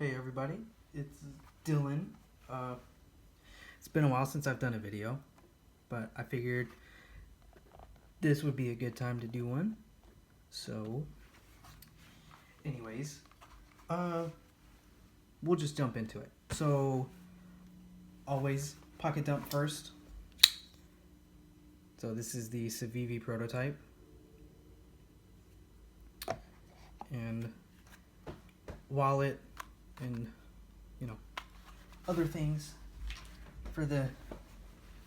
Hey everybody, it's Dylan. It's been a while since I've done a video, but I figured this would be a good time to do one. So, anyways, we'll just jump into it. So, always pocket dump first. So this is the Civivi prototype. And wallet and other things for the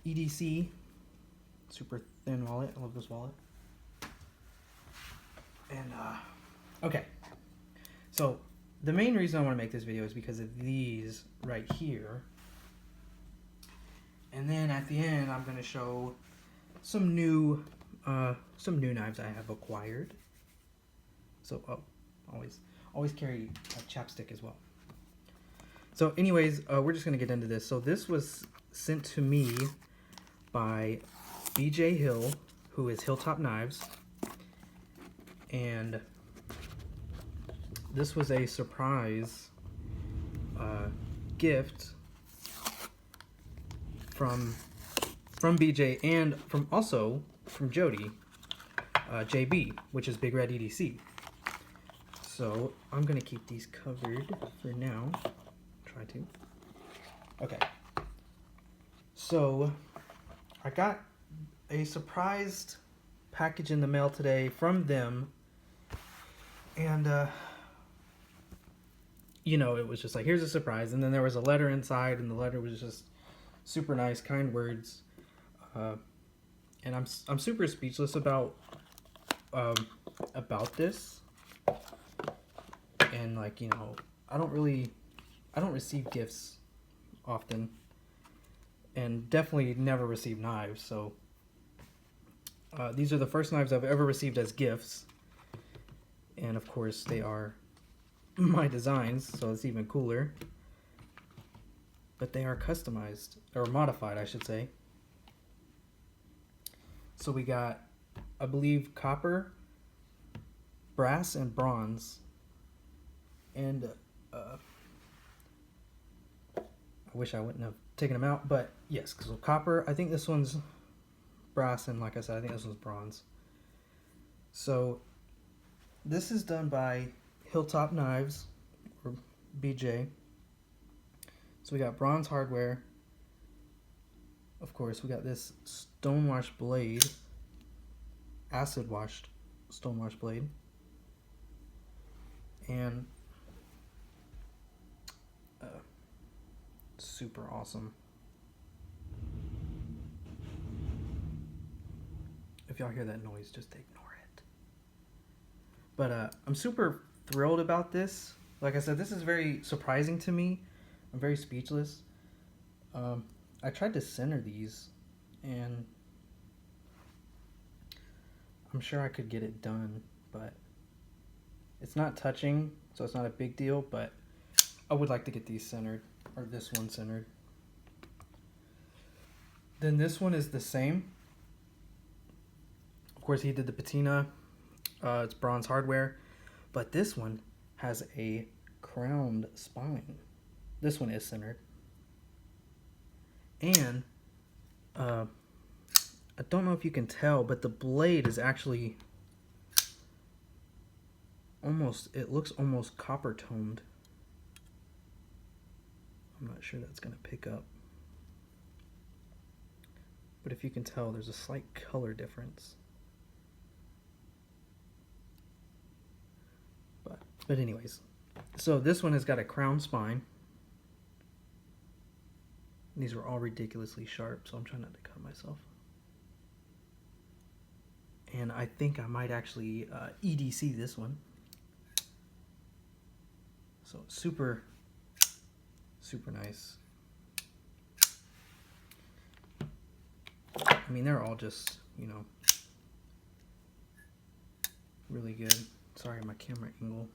EDC. Super thin wallet. I love this wallet. And okay, so the main reason I want to make this video is because of these right here, and then at the end I'm going to show some new knives I have acquired. So always carry a chapstick as well. So anyways, we're just going to get into this. So this was sent to me by BJ Hill, who is Hilltop Knives. And this was a surprise gift from BJ and from Jody, JB, which is Big Red EDC. So I'm gonna keep these covered for now. Try to. Okay. So I got a surprised package in the mail today from them, and it was just like, here's a surprise, and then there was a letter inside, and the letter was just super nice, kind words, and I'm super speechless about this. And I don't receive gifts often, and definitely never receive knives. So these are the first knives I've ever received as gifts, and of course they are my designs, so it's even cooler. But they are customized, or modified, I should say. So we got, I believe, copper, brass, and bronze. And I wish I wouldn't have taken them out, but yes, so copper, I think this one's brass, and like I said, I think this one's bronze. So this is done by Hilltop Knives, or BJ. So we got bronze hardware. Of course, we got this stonewash blade, acid washed stonewash blade, and super awesome. If y'all hear that noise, just ignore it. But I'm super thrilled about this. Like I said, this is very surprising to me. I'm very speechless. I tried to center these, and I'm sure I could get it done, but it's not touching, so it's not a big deal, but I would like to get these centered, or this one centered. Then this one is the same. Of course, he did the patina. It's bronze hardware, but this one has a crowned spine. This one is centered. And I don't know if you can tell, but the blade is actually it looks almost copper toned. I'm not sure that's going to pick up. But if you can tell, there's a slight color difference. But anyways, so this one has got a crown spine. These are all ridiculously sharp, so I'm trying not to cut myself. And I think I might actually EDC this one. So super nice. I mean, they're all just, really good. Sorry, my camera angle.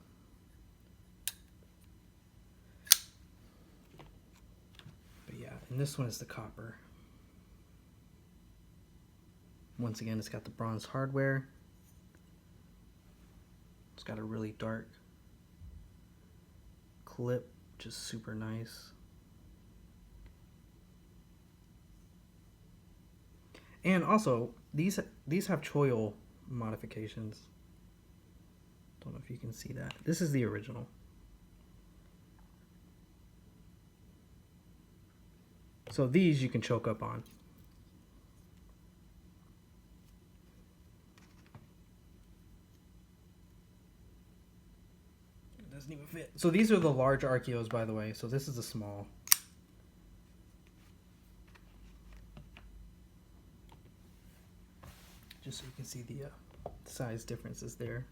But yeah, and this one is the copper. Once again, it's got the bronze hardware. It's got a really dark clip which is super nice. And also, these have choil modifications. Don't know if you can see that. This is the original. So these you can choke up on. It doesn't even fit. So these are the large Archeos, by the way. So this is the small. Just so you can see the size differences there.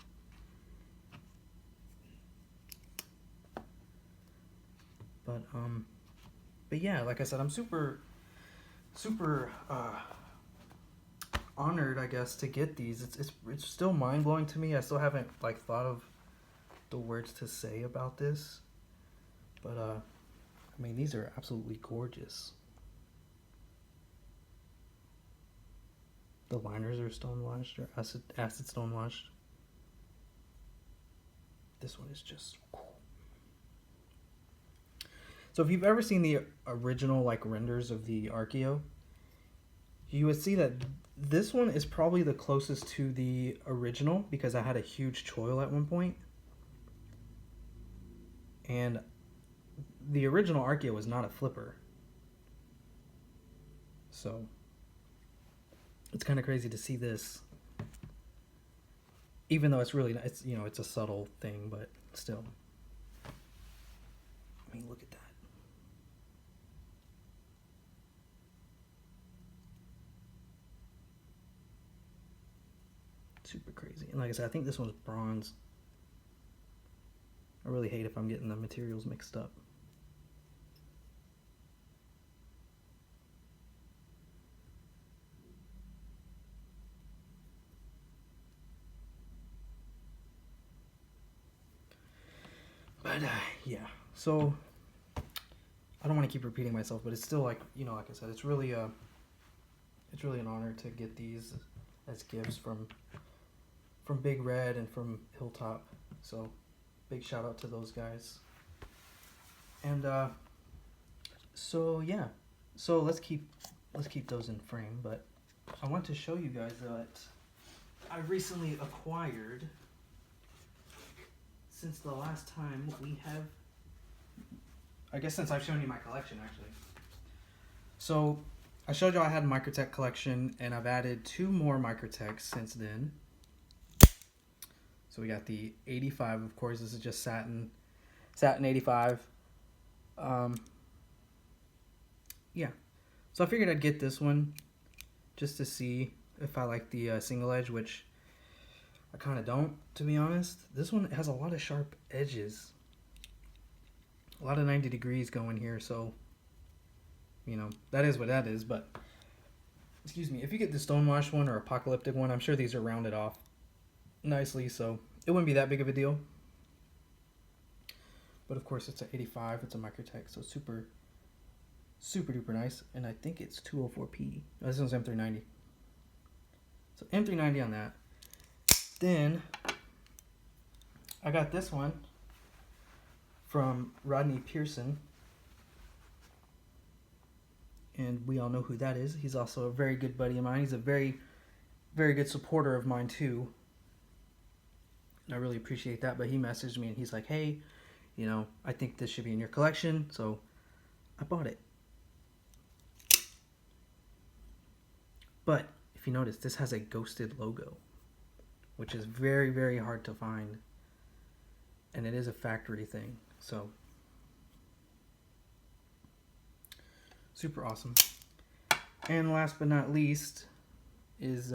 But yeah, like I said, I'm super honored, I guess, to get these. It's still mind blowing to me. I still haven't like thought of the words to say about this, but I mean, these are absolutely gorgeous. The liners are stone washed or acid stone washed. This one is just cool. So if you've ever seen the original like renders of the Archeo, you would see that this one is probably the closest to the original because I had a huge choil at one point. And the original Archeo was not a flipper. So it's kind of crazy to see this, even though it's really, it's, you know, it's a subtle thing, but still. I mean, look at that. Super crazy. And like I said, I think this one's bronze. I really hate if I'm getting the materials mixed up. But yeah, so I don't want to keep repeating myself, but it's still like, you know, like I said, it's really an honor to get these as gifts from Big Red and from Hilltop. So big shout out to those guys. And so yeah, so let's keep those in frame. But I want to show you guys that I recently acquired. Since the last time we have, I guess since I've shown you my collection actually. So I showed you I had a Microtech collection, and I've added 2 more Microtechs since then. So we got the 85, of course. This is just satin 85. Yeah. So I figured I'd get this one just to see if I like the single edge, which I kind of don't, to be honest. This one has a lot of sharp edges. A lot of 90 degrees going here, so, you know, that is what that is. But, excuse me, if you get the stonewash one or apocalyptic one, I'm sure these are rounded off nicely, so it wouldn't be that big of a deal. But, of course, it's an 85. It's a Microtech, so super duper nice. And I think it's 204p. Oh, this one's M390. So M390 on that. Then I got this one from Rodney Pearson, and we all know who that is. He's also a very good buddy of mine. He's a very good supporter of mine too, and I really appreciate that. But he messaged me and he's like, hey, you know, I think this should be in your collection, so I bought it. But if you notice, this has a ghosted logo, which is very hard to find, and it is a factory thing, so super awesome. And last but not least is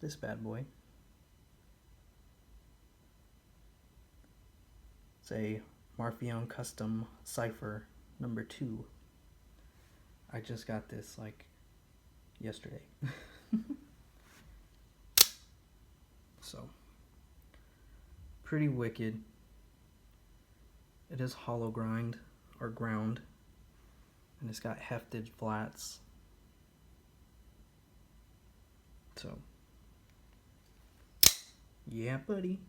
this bad boy. It's a Marfion Custom Cypher number 2. I just got this like yesterday. So, pretty wicked. It is hollow ground, and it's got hefted flats. So, yeah, buddy.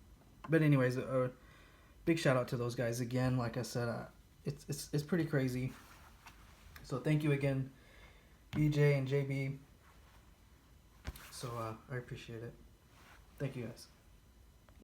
But anyways, big shout out to those guys again. Like I said, it's pretty crazy. So thank you again, BJ and JB. So I appreciate it. Thank you guys.